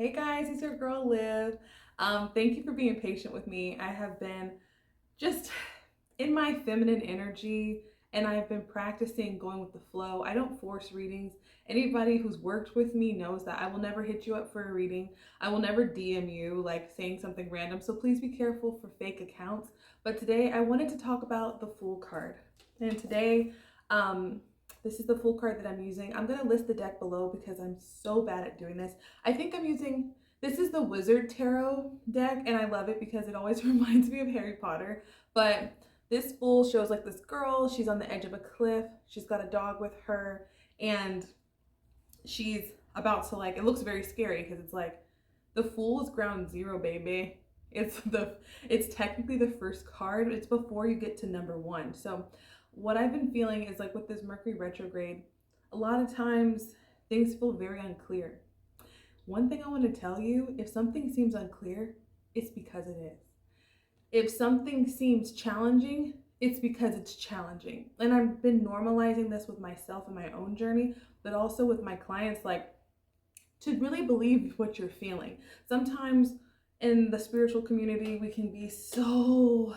Hey guys, it's your girl Liv. Thank you for being patient with me. I have been just in my feminine energy and I've been practicing going with the flow. I don't force readings. Anybody who's worked with me knows that I will never hit you up for a reading. I will never DM you like saying something random. So please be careful for fake accounts. But today I wanted to talk about the Fool card. And today, um, this is the Fool card that I'm using. I'm going to list the deck below because I'm so bad at doing this. I think I'm using, this is the Wizard Tarot deck, and I love it because it always reminds me of Harry Potter. But this Fool shows like this girl, she's on the edge of a cliff, she's got a dog with her, and she's about to like, it looks very scary because it's like, the Fool is ground zero, baby. It's technically the first card. It's before you get to number one. So what I've been feeling is like with this Mercury retrograde, a lot of times things feel very unclear. One thing I want to tell you, if something seems unclear, it's because it is. If something seems challenging, it's because it's challenging. And I've been normalizing this with myself in my own journey, but also with my clients, like to really believe what you're feeling. Sometimes in the spiritual community, we can be so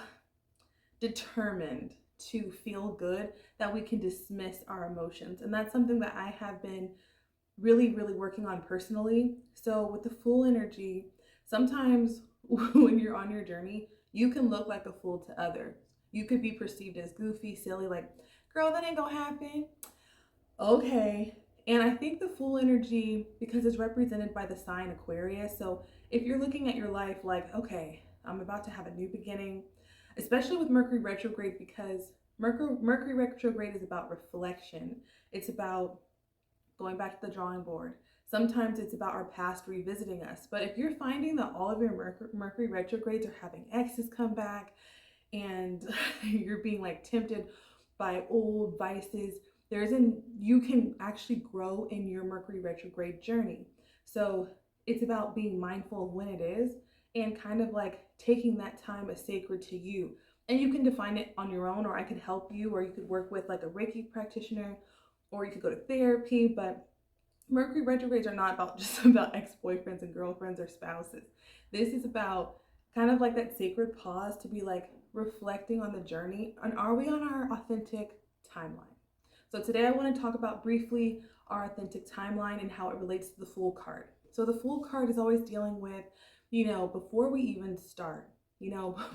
determined to feel good that we can dismiss our emotions. And that's something that I have been really working on personally. So with the Fool energy, sometimes when you're on your journey, you can look like a fool to others. You could be perceived as goofy, silly, like, girl, that ain't gonna happen. Okay. And I think the Fool energy, because it's represented by the sign Aquarius. So if you're looking at your life like, okay, I'm about to have a new beginning, especially with Mercury retrograde, because Mercury retrograde is about reflection. It's about going back to the drawing board. Sometimes it's about our past revisiting us. But if you're finding that all of your Mercury retrogrades are having exes come back and you're being like tempted by old vices, you can actually grow in your Mercury retrograde journey. So it's about being mindful of when it is and kind of like taking that time as sacred to you. And you can define it on your own, or I could help you, or you could work with like a Reiki practitioner, or you could go to therapy. But Mercury retrogrades are not about just about ex-boyfriends and girlfriends or spouses. This is about kind of like that sacred pause to be like reflecting on the journey and are we on our authentic timeline? So today I want to talk about briefly our authentic timeline and how it relates to the Fool card. So the Fool card is always dealing with, before we even start,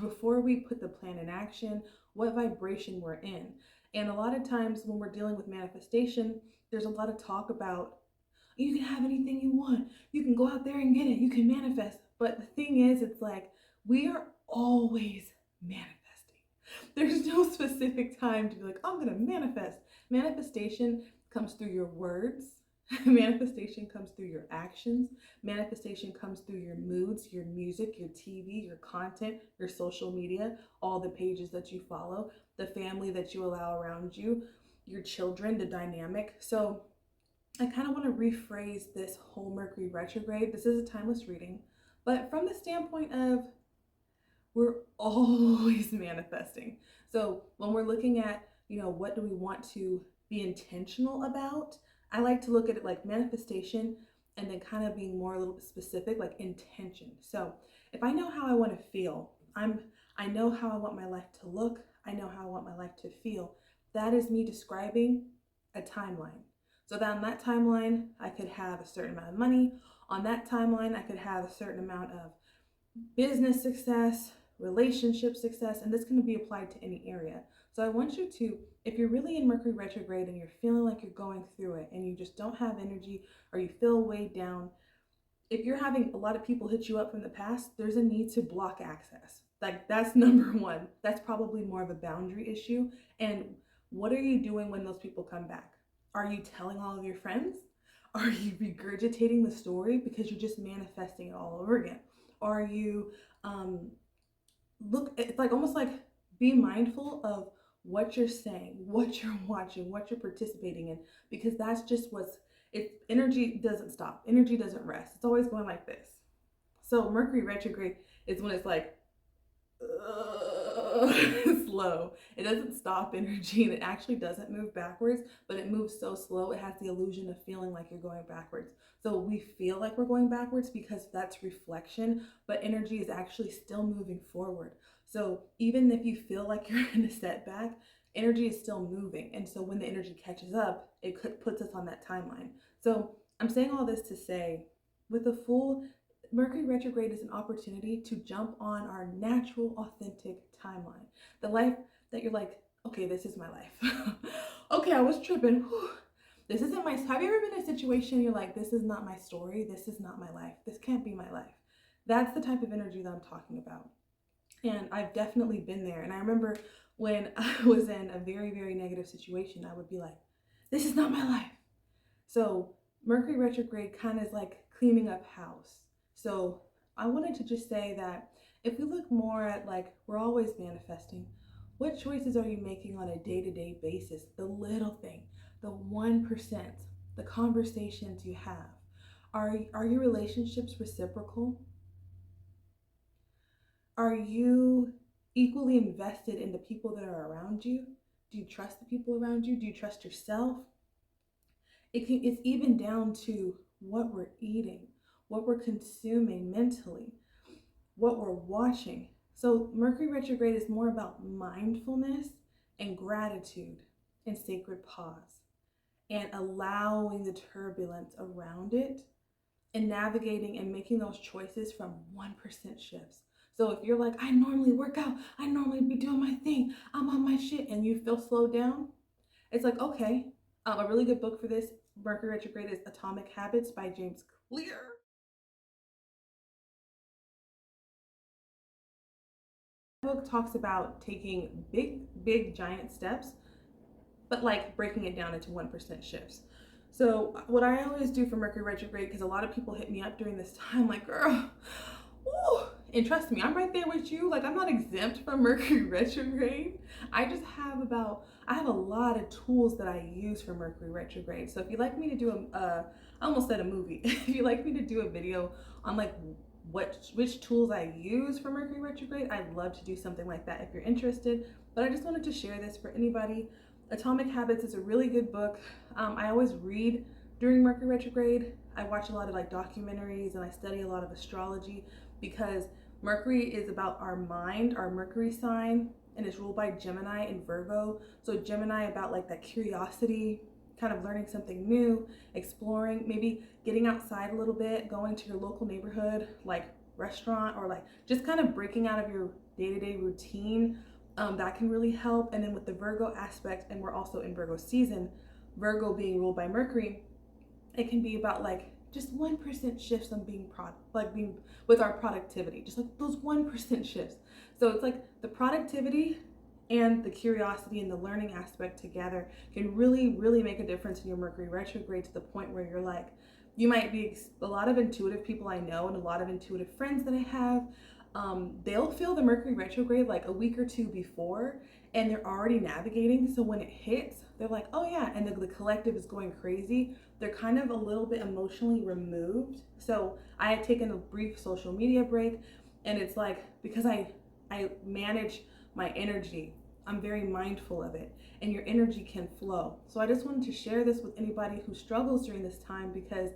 before we put the plan in action, what vibration we're in. And a lot of times when we're dealing with manifestation, there's a lot of talk about you can have anything you want. You can go out there and get it. You can manifest. But the thing is, it's like we are always manifesting. There's no specific time to be like, I'm going to manifest. Manifestation comes through your words. Manifestation comes through your actions. Manifestation comes through your moods, your music, your TV, your content, your social media, all the pages that you follow, the family that you allow around you, your children, the dynamic. So I kind of want to rephrase this whole Mercury retrograde. This is a timeless reading, but from the standpoint of we're always manifesting. So when we're looking at, what do we want to be intentional about? I like to look at it like manifestation and then kind of being more a little bit specific, like intention. So if I know how I want to feel, I know how I want my life to look. I know how I want my life to feel. That is me describing a timeline. So that on that timeline, I could have a certain amount of money. On that timeline, I could have a certain amount of business success, relationship success, and this can be applied to any area. So I want you to, if you're really in Mercury retrograde and you're feeling like you're going through it and you just don't have energy or you feel weighed down, if you're having a lot of people hit you up from the past, there's a need to block access. Like that's number one. That's probably more of a boundary issue. And what are you doing when those people come back? Are you telling all of your friends? Are you regurgitating the story because you're just manifesting it all over again? Are you it's like almost like be mindful of what you're saying, what you're watching, what you're participating in, because that's just energy doesn't stop. Energy doesn't rest. It's always going like this. So Mercury retrograde is when it's like, slow. It doesn't stop energy, and it actually doesn't move backwards, but it moves so slow it has the illusion of feeling like you're going backwards. So we feel like we're going backwards because that's reflection, but energy is actually still moving forward. So even if you feel like you're in a setback, energy is still moving. And so when the energy catches up, it puts us on that timeline. So I'm saying all this to say, with the full Mercury retrograde is an opportunity to jump on our natural, authentic timeline. The life that you're like, okay, this is my life. Okay, I was tripping. Whew. This isn't my, have you ever been in a situation you're like, this is not my story. This is not my life. This can't be my life. That's the type of energy that I'm talking about. And I've definitely been there. And I remember when I was in a very, very negative situation, I would be like, this is not my life. So Mercury retrograde kind of is like cleaning up house. So I wanted to just say that if we look more at, like, we're always manifesting, what choices are you making on a day-to-day basis? The little thing, the 1%, the conversations you have. Are your relationships reciprocal? Are you equally invested in the people that are around you? Do you trust the people around you? Do you trust yourself? It's even down to what we're eating, what we're consuming mentally, what we're watching. So Mercury retrograde is more about mindfulness and gratitude and sacred pause and allowing the turbulence around it and navigating and making those choices from 1% shifts. So if you're like, I normally work out, I normally be doing my thing, I'm on my shit, and you feel slowed down, it's like, okay, a really good book for this, Mercury retrograde, is Atomic Habits by James Clear. The book talks about taking big, giant steps, but like breaking it down into 1% shifts. So what I always do for Mercury retrograde, because a lot of people hit me up during this time, like, girl, woo, and trust me, I'm right there with you. Like, I'm not exempt from Mercury retrograde. I have a lot of tools that I use for Mercury retrograde. So if you'd like me to do I almost said a movie. If you'd like me to do a video on like which tools I use for Mercury retrograde, I'd love to do something like that if you're interested. But I just wanted to share this for anybody. Atomic Habits is a really good book. I always read during Mercury retrograde. I watch a lot of like documentaries and I study a lot of astrology because Mercury is about our mind, our Mercury sign, and it's ruled by Gemini and Virgo. So Gemini about like that curiosity, kind of learning something new, exploring, maybe getting outside a little bit, going to your local neighborhood, like restaurant, or like just kind of breaking out of your day-to-day routine. That can really help. And then with the Virgo aspect, and we're also in Virgo season, Virgo being ruled by Mercury, it can be about like just 1% shifts on being with our productivity, just like those 1% shifts. So it's like the productivity and the curiosity and the learning aspect together can really make a difference in your Mercury retrograde, to the point where you're like, you might be, a lot of intuitive people I know and a lot of intuitive friends that I have, they'll feel the Mercury retrograde like a week or two before, and they're already navigating. So when it hits, they're like, oh yeah, and the collective is going crazy. They're kind of a little bit emotionally removed. So I had taken a brief social media break, and it's like, because I manage my energy, I'm very mindful of it, and your energy can flow. So I just wanted to share this with anybody who struggles during this time, because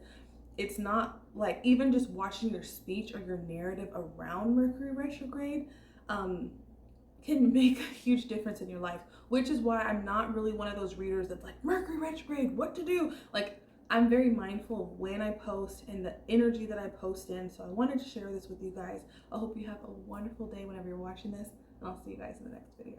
it's not like, even just watching your speech or your narrative around Mercury retrograde can make a huge difference in your life, which is why I'm not really one of those readers that's like, Mercury retrograde, what to do? Like, I'm very mindful of when I post and the energy that I post in. So I wanted to share this with you guys. I hope you have a wonderful day whenever you're watching this, and I'll see you guys in the next video.